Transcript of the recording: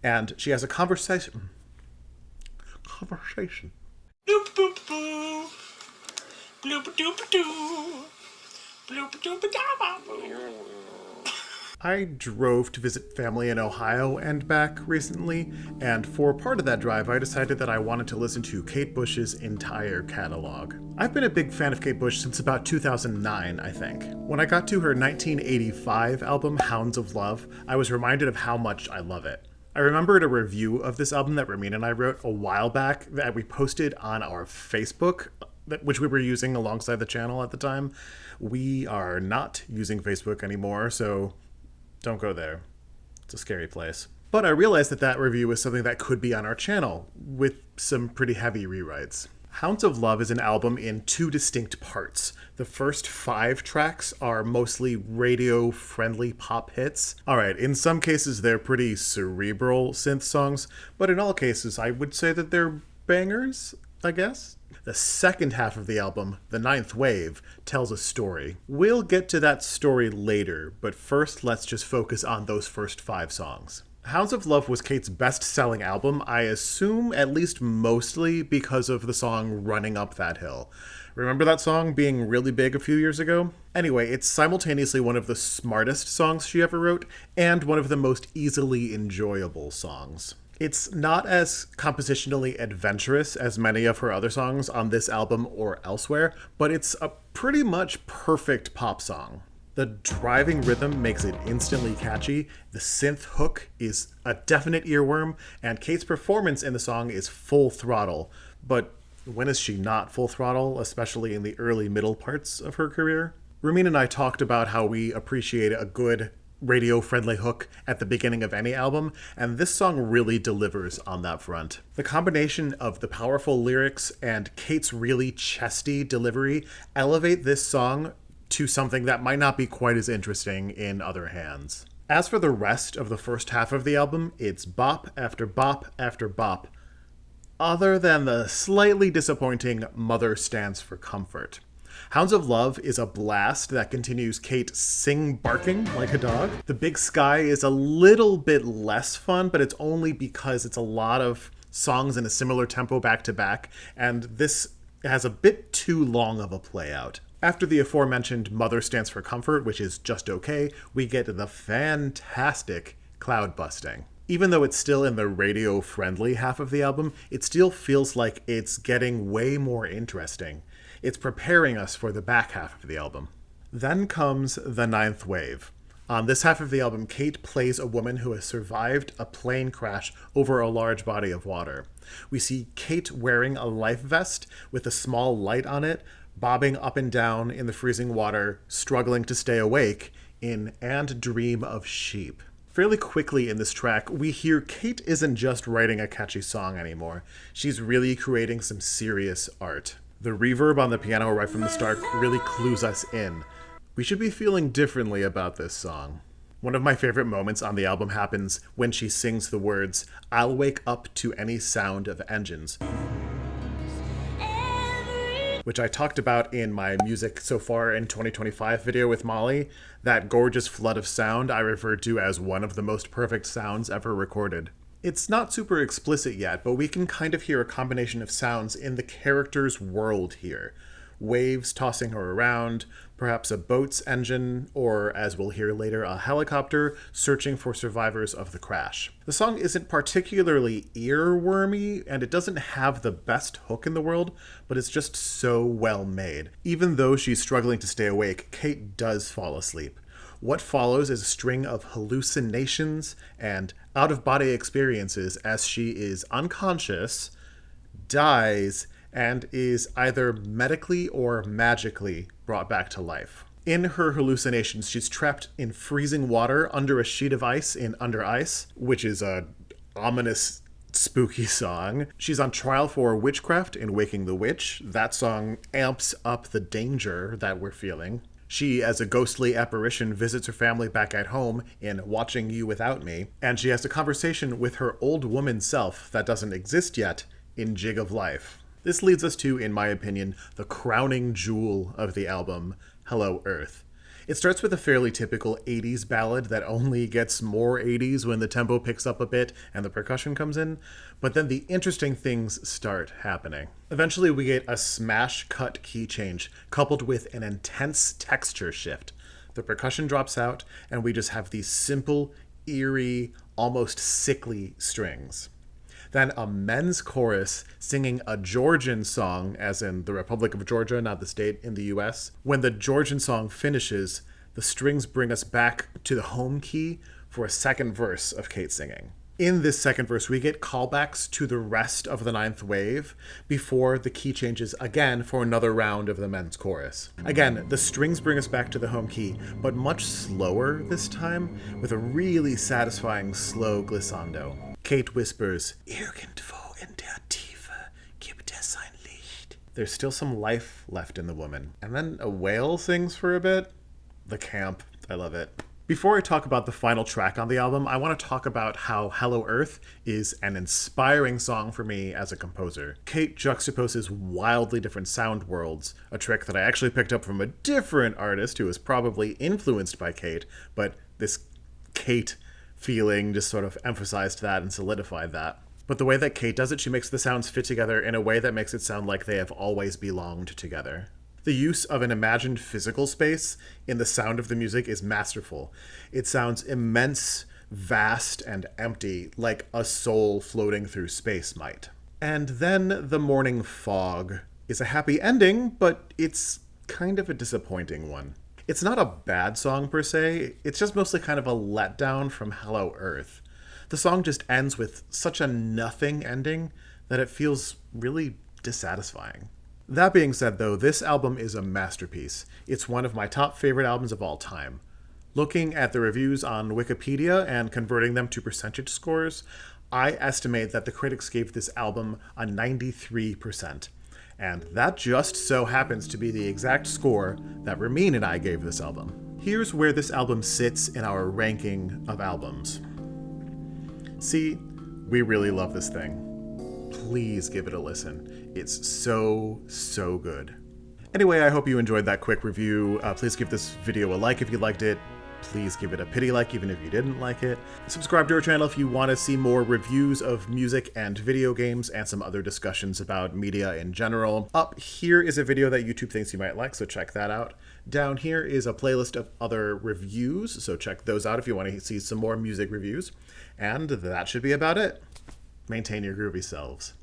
and she has a conversation. Bloop boop boo. Bloop doop doo. Bloop doop da boo. I drove to visit family in Ohio and back recently, and for part of that drive, I decided that I wanted to listen to Kate Bush's entire catalog. I've been a big fan of Kate Bush since about 2009, I think. When I got to her 1985 album, Hounds of Love, I was reminded of how much I love it. I remembered a review of this album that Ramin and I wrote a while back that we posted on our Facebook, which we were using alongside the channel at the time. We are not using Facebook anymore, so don't go there. It's a scary place. But I realized that that review was something that could be on our channel, with some pretty heavy rewrites. Hounds of Love is an album in two distinct parts. The first 5 tracks are mostly radio-friendly pop hits. Alright, in some cases they're pretty cerebral synth songs, but in all cases I would say that they're bangers, I guess. The second half of the album, The Ninth Wave, tells a story. We'll get to that story later, but first let's just focus on those first 5 songs. Hounds of Love was Kate's best-selling album, I assume at least mostly because of the song Running Up That Hill. Remember that song being really big a few years ago? Anyway, it's simultaneously one of the smartest songs she ever wrote, and one of the most easily enjoyable songs. It's not as compositionally adventurous as many of her other songs on this album or elsewhere, but it's a pretty much perfect pop song. The driving rhythm makes it instantly catchy, the synth hook is a definite earworm, and Kate's performance in the song is full throttle. But when is she not full throttle, especially in the early middle parts of her career? Ramin and I talked about how we appreciate a good radio-friendly hook at the beginning of any album, and this song really delivers on that front. The combination of the powerful lyrics and Kate's really chesty delivery elevate this song to something that might not be quite as interesting in other hands. As for the rest of the first half of the album, it's bop after bop after bop, other than the slightly disappointing Mother Stands for Comfort. Hounds of Love is a blast that continues Kate barking like a dog. The Big Sky is a little bit less fun, but it's only because it's a lot of songs in a similar tempo back to back, and this has a bit too long of a play out. After the aforementioned Mother Stands for Comfort, which is just okay, we get the fantastic Cloud Busting. Even though it's still in the radio-friendly half of the album, it still feels like it's getting way more interesting. It's preparing us for the back half of the album. Then comes The Ninth Wave. On this half of the album, Kate plays a woman who has survived a plane crash over a large body of water. We see Kate wearing a life vest with a small light on it, bobbing up and down in the freezing water, struggling to stay awake in And Dream of Sheep. Fairly quickly in this track, we hear Kate isn't just writing a catchy song anymore. She's really creating some serious art. The reverb on the piano right from the start really clues us in. We should be feeling differently about this song. One of my favorite moments on the album happens when she sings the words, "I'll wake up to any sound of engines," which I talked about in my Music So Far in 2025 video with Molly. That gorgeous flood of sound I referred to as one of the most perfect sounds ever recorded. It's not super explicit yet, but we can kind of hear a combination of sounds in the character's world here. Waves tossing her around, perhaps a boat's engine, or, as we'll hear later, a helicopter searching for survivors of the crash. The song isn't particularly earwormy, and it doesn't have the best hook in the world, but it's just so well made. Even though she's struggling to stay awake, Kate does fall asleep. What follows is a string of hallucinations and out-of-body experiences as she is unconscious, dies, and is either medically or magically brought back to life. In her hallucinations, she's trapped in freezing water under a sheet of ice in Under Ice, which is a ominous, spooky song. She's on trial for witchcraft in Waking the Witch. That song amps up the danger that we're feeling. She, as a ghostly apparition, visits her family back at home in Watching You Without Me, and she has a conversation with her old woman self that doesn't exist yet in Jig of Life. This leads us to, in my opinion, the crowning jewel of the album, Hello Earth. It starts with a fairly typical 80s ballad that only gets more 80s when the tempo picks up a bit and the percussion comes in, but then the interesting things start happening. Eventually, we get a smash cut key change coupled with an intense texture shift. The percussion drops out, and we just have these simple, eerie, almost sickly strings. Then a men's chorus singing a Georgian song, as in the Republic of Georgia, not the state in the US. When the Georgian song finishes, the strings bring us back to the home key for a second verse of Kate singing. In this second verse, we get callbacks to the rest of the ninth wave before the key changes again for another round of the men's chorus. Again, the strings bring us back to the home key, but much slower this time, with a really satisfying slow glissando. Kate whispers, "Irgendwo in der Tiefe gibt es ein Licht." There's still some life left in the woman. And then a whale sings for a bit. The camp. I love it. Before I talk about the final track on the album, I want to talk about how Hello Earth is an inspiring song for me as a composer. Kate juxtaposes wildly different sound worlds, a trick that I actually picked up from a different artist who was probably influenced by Kate, but this Kate feeling just sort of emphasized that and solidified that. But the way that Kate does it, she makes the sounds fit together in a way that makes it sound like they have always belonged together. The use of an imagined physical space in the sound of the music is masterful. It sounds immense, vast, and empty, like a soul floating through space might. And then The Morning Fog is a happy ending, but it's kind of a disappointing one. It's not a bad song per se, it's just mostly kind of a letdown from Hello Earth. The song just ends with such a nothing ending that it feels really dissatisfying. That being said, though, this album is a masterpiece. It's one of my top favorite albums of all time. Looking at the reviews on Wikipedia and converting them to percentage scores, I estimate that the critics gave this album a 93%. And that just so happens to be the exact score that Ramin and I gave this album. Here's where this album sits in our ranking of albums. See, we really love this thing. Please give it a listen. It's so, so good. Anyway, I hope you enjoyed that quick review. Please give this video a like if you liked it. Please give it a pity like even if you didn't like it. Subscribe to our channel if you want to see more reviews of music and video games and some other discussions about media in general. Up here is a video that YouTube thinks you might like, so check that out. Down here is a playlist of other reviews, so check those out if you want to see some more music reviews. And that should be about it. Maintain your groovy selves.